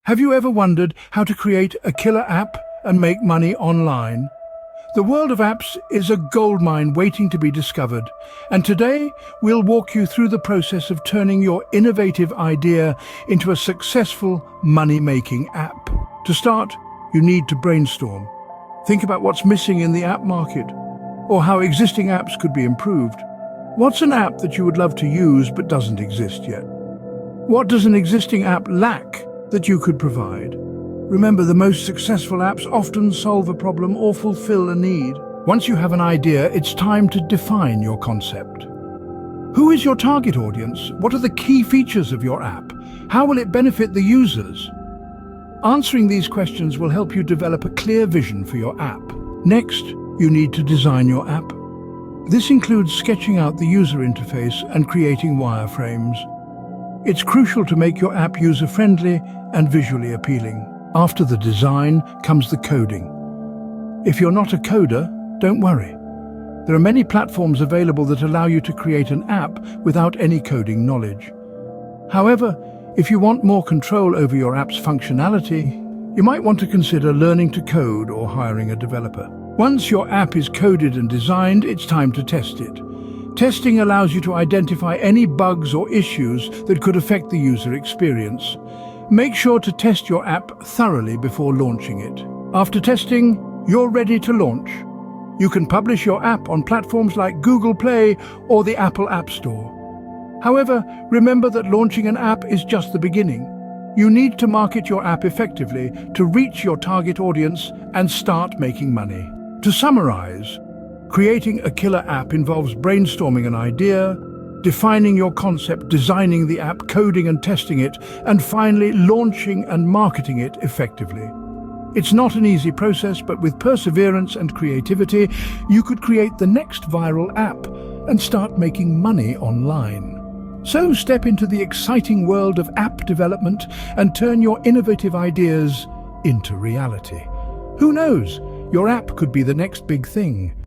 Have you ever wondered how to create a killer app and make money online? The world of apps is a goldmine waiting to be discovered, and today we'll walk you through the process of turning your innovative idea into a successful money-making app. To start, you need to brainstorm. Think about what's missing in the app market, or how existing apps could be improved. What's an app that you would love to use but doesn't exist yet? What does an existing app lack that you could provide? Remember, the most successful apps often solve a problem or fulfill a need. Once you have an idea, it's time to define your concept. Who is your target audience? What are the key features of your app? How will it benefit the users? Answering these questions will help you develop a clear vision for your app. Next, you need to design your app. This includes sketching out the user interface and creating wireframes. It's crucial to make your app user-friendly and visually appealing. After the design comes the coding. If you're not a coder, don't worry. There are many platforms available that allow you to create an app without any coding knowledge. However, if you want more control over your app's functionality, you might want to consider learning to code or hiring a developer. Once your app is coded and designed, it's time to test it. Testing allows you to identify any bugs or issues that could affect the user experience. Make sure to test your app thoroughly before launching it. After testing, you're ready to launch. You can publish your app on platforms like Google Play or the Apple App Store. However, remember that launching an app is just the beginning. You need to market your app effectively to reach your target audience and start making money. To summarize, creating a killer app involves brainstorming an idea, defining your concept, designing the app, coding and testing it, and finally launching and marketing it effectively. It's not an easy process, but with perseverance and creativity, you could create the next viral app and start making money online. So step into the exciting world of app development and turn your innovative ideas into reality. Who knows? Your app could be the next big thing.